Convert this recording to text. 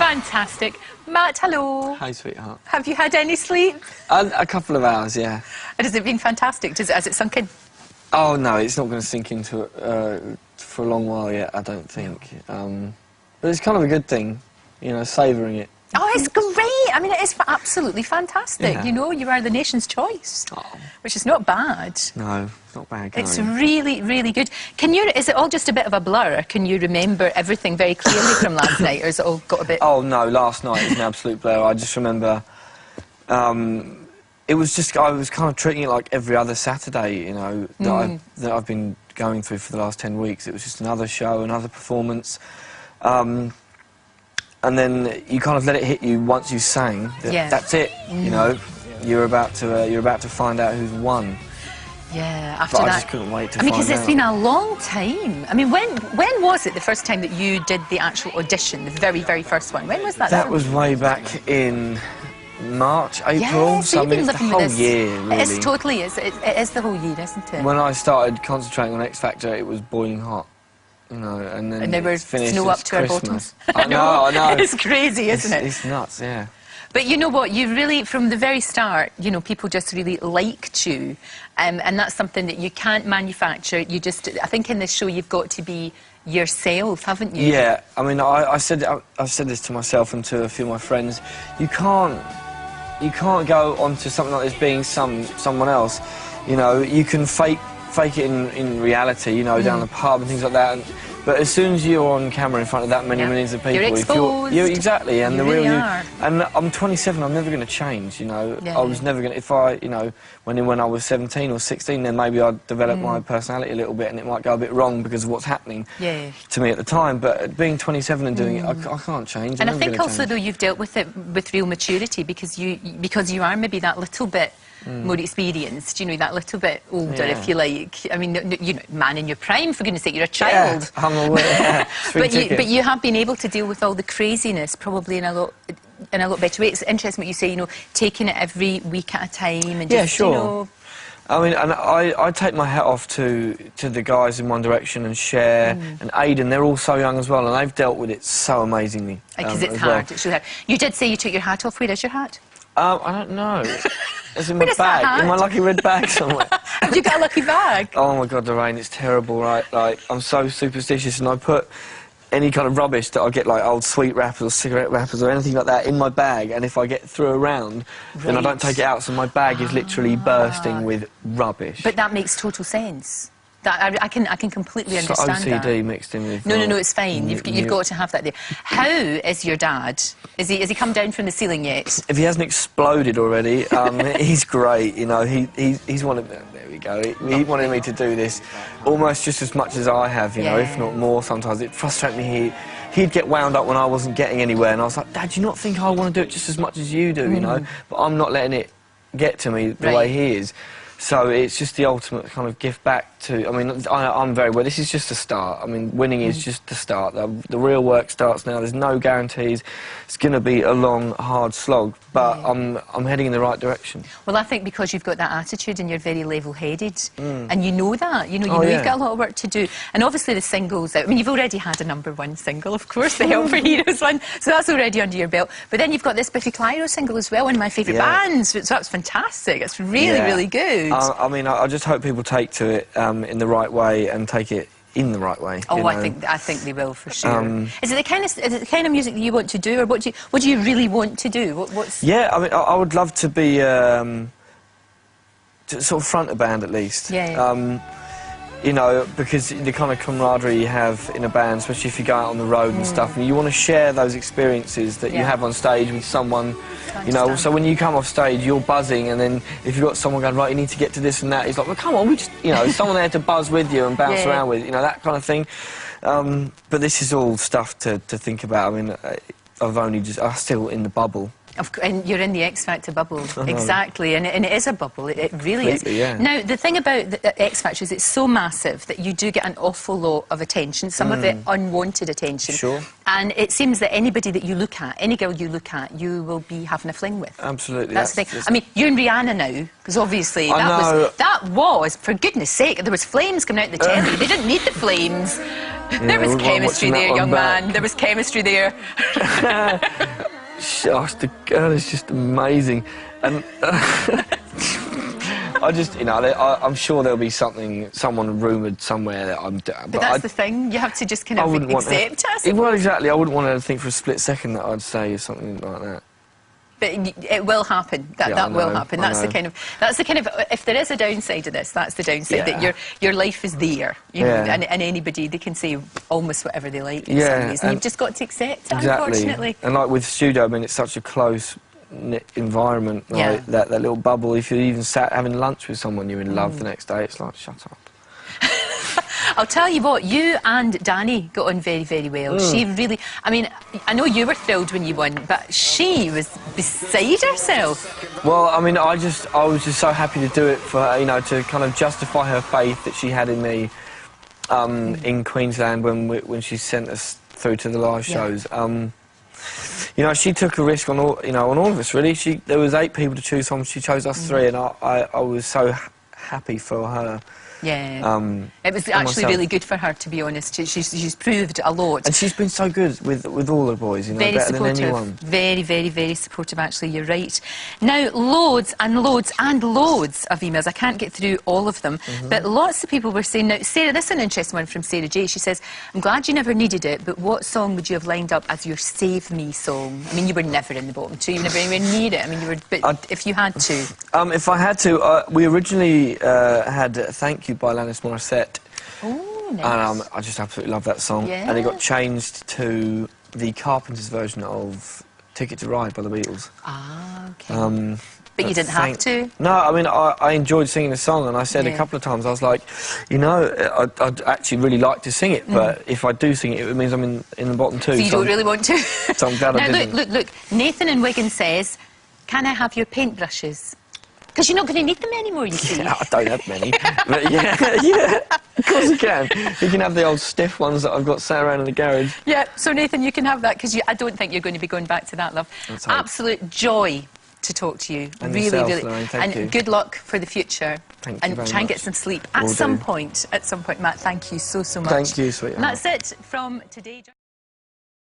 Fantastic. Matt, hello. Hi, sweetheart. Have you had any sleep? A couple of hours, yeah. And has it been fantastic? Has it sunk in? Oh, no, it's not going to sink into it for a long while yet, I don't think. But it's kind of a good thing, you know, savouring it. Oh, it's great. I mean, it is absolutely fantastic. Yeah. You know, you are the nation's choice, which is not bad. No, it's not bad. It's really, really good. Is it all just a bit of a blur? Can you remember everything very clearly from last night, or has it all got a bit... Oh, no, last night was an absolute blur. I just remember... it was just... I was kind of treating it like every other Saturday, you know, that I've been going through for the last 10 weeks. It was just another show, another performance. And then you kind of let it hit you once you sang. That's it, you know. You're about to find out who's won. Yeah, after but that... I just couldn't wait to find out. Because it's been a long time. I mean, when was it the first time that you did the actual audition, the very, very first one? When was that? That was way back in March, April. Yeah, so you've been it's the living whole with this. year, really. It totally is. It is the whole year, isn't it? When I started concentrating on X Factor, it was boiling hot. You know, and then there was snow up to our bottoms. I know. It's crazy, isn't it? It's nuts, yeah. But you know what? You really, from the very start, you know, people just really liked you, and that's something that you can't manufacture. You just, I think, in this show, you've got to be yourself, haven't you? Yeah. I mean, I've said this to myself and to a few of my friends. You can't go onto something like this being someone else. You know, you can fake it in reality, you know, down the pub and things like that. But as soon as you're on camera in front of that many millions of people, you're exposed. Exactly, and you the real really you. are. And I'm 27. I'm never going to change. You know, Yeah. I was never going to. If I, you know, when I was 17 or 16, then maybe I'd develop my personality a little bit, and it might go a bit wrong because of what's happening to me at the time. But being 27 and doing it, I can't change. And I think also, though, you've dealt with it with real maturity because you are maybe that little bit more experienced, you know, that little bit older, if you like. I mean, you know, man in your prime, for goodness sake, you're a child. Yeah, I'm aware. But you have been able to deal with all the craziness probably in a lot better way. It's interesting what you say, you know, taking it every week at a time and just, you know... I mean, and I take my hat off to the guys in One Direction and Cher and Aidan. They're all so young as well, and they've dealt with it so amazingly. Because it's hard. Well. It's really hard. You did say you took your hat off. Where is your hat? I don't know. It's in my bag, in my lucky red bag somewhere. Have you got a lucky bag? Oh my God, Lorraine, it's terrible, right? Like, I'm so superstitious, and I put any kind of rubbish that I get, like old sweet wrappers or cigarette wrappers or anything like that, in my bag, and if I get through a round, then I don't take it out, so my bag is literally bursting with rubbish. But that makes total sense. That I can completely understand OCD that. mixed in with... No, it's fine. You've got to have that there. How is your dad? Has he come down from the ceiling yet? If he hasn't exploded already, he's great, you know. He's wanted... There we go. He wanted me to do this almost just as much as I have, you know, if not more sometimes. It frustrates me. He'd get wound up when I wasn't getting anywhere, and I was like, Dad, do you not think I want to do it just as much as you do, you know? But I'm not letting it get to me the way he is. So it's just the ultimate kind of gift back to... I mean, I'm very well. This is just a start. I mean, winning is just the start. The real work starts now. There's no guarantees. It's going to be a long, hard slog, but I'm heading in the right direction. Well, I think because you've got that attitude and you're very level-headed, and you know that. You know, you've got a lot of work to do. And obviously the singles... I mean, you've already had a #1 single, of course, the Help for Heroes one, so that's already under your belt. But then you've got this Biffy Clyro single as well, one of my favourite bands, so that's fantastic. It's really, really good. I mean, I just hope people take to it in the right way and take it in the right way. Oh, I think they will for sure. Is it the kind of music that you want to do, or what do you really want to do? What's... Yeah, I mean, I would love to be to sort of front a band at least. You know, because the kind of camaraderie you have in a band, especially if you go out on the road and stuff, and you want to share those experiences that you have on stage with someone, you know. So when you come off stage, you're buzzing, and then if you've got someone going, right, you need to get to this and that, it's like, well, come on, we just, you know, someone there to buzz with you and bounce around with, you know, that kind of thing. But this is all stuff to think about. I mean, I'm still in the bubble. And you're in the X Factor bubble, exactly, and it is a bubble, it really is. Yeah. Now, the thing about the X Factor is it's so massive that you do get an awful lot of attention, some of it unwanted attention. Sure. And it seems that anybody that you look at, any girl you look at, you will be having a fling with. Absolutely. That's the thing. I mean, you're in Rihanna now, because obviously that was, for goodness sake, there was flames coming out the telly. They didn't need the flames. There was chemistry there, young man. There was chemistry there. Gosh, the girl is just amazing. And I just, you know, I'm sure there'll be someone rumoured somewhere that I'm doing. But that's the thing, you have to just kind of accept it. Well, exactly, I wouldn't want to think for a split second that I'd say something like that. But it will happen. That will happen. That's the kind of. If there is a downside to this, that's the downside. That your life is there, you know, and anybody, they can say almost whatever they like in some ways, and you've just got to accept it. Exactly. Unfortunately. And like with studio, I mean, it's such a close-knit environment. Like that little bubble. If you're even sat having lunch with someone you're in love the next day, it's like, shut up. I'll tell you what, you and Danny got on very, very well. She really, I mean, I know you were thrilled when you won, but she was beside herself. Well, I mean, I was just so happy to do it for her, you know, to kind of justify her faith that she had in me in Queensland when she sent us through to the live shows. You know, she took a risk on all, you know, on all of us, really. There was 8 people to choose from, she chose us 3, and I was so happy for her. Yeah, it was actually really good for her, to be honest. She's proved a lot. And she's been so good with all the boys, you know, very better supportive. than anyone. Very, very, very supportive, actually, you're right. Now, loads and loads and loads of emails. I can't get through all of them, but lots of people were saying, now, Sarah, this is an interesting one from Sarah J. She says, I'm glad you never needed it, but what song would you have lined up as your Save Me song? I mean, you were never in the bottom 2, you were never anywhere near it. I mean, you were, but if you had to. If I had to, we originally had Thank You by Alanis Morissette. Oh, nice. And I just absolutely love that song. Yeah. And it got changed to the Carpenters version of Ticket to Ride by the Beatles. Ah, okay. But you didn't have to? No, I mean, I enjoyed singing the song, and I said a couple of times, I was like, you know, I'd actually really like to sing it, but if I do sing it, it means I'm in the bottom 2. So you don't really want to? So I'm glad I didn't. Look, Nathan in Wigan says, can I have your paintbrushes? Because you're not going to need them anymore, you see. Yeah, I don't have many. But yeah, of course you can. You can have the old stiff ones that I've got sat around in the garage. Yeah, so Nathan, you can have that, because I don't think you're going to be going back to that, love. Absolute joy to talk to you. And really, yourself, really. Lorraine, thank you. Good luck for the future. Thank you and very try and much. get some sleep at some point, Matt. Thank you so much. Thank you, sweetheart. And that's it from today.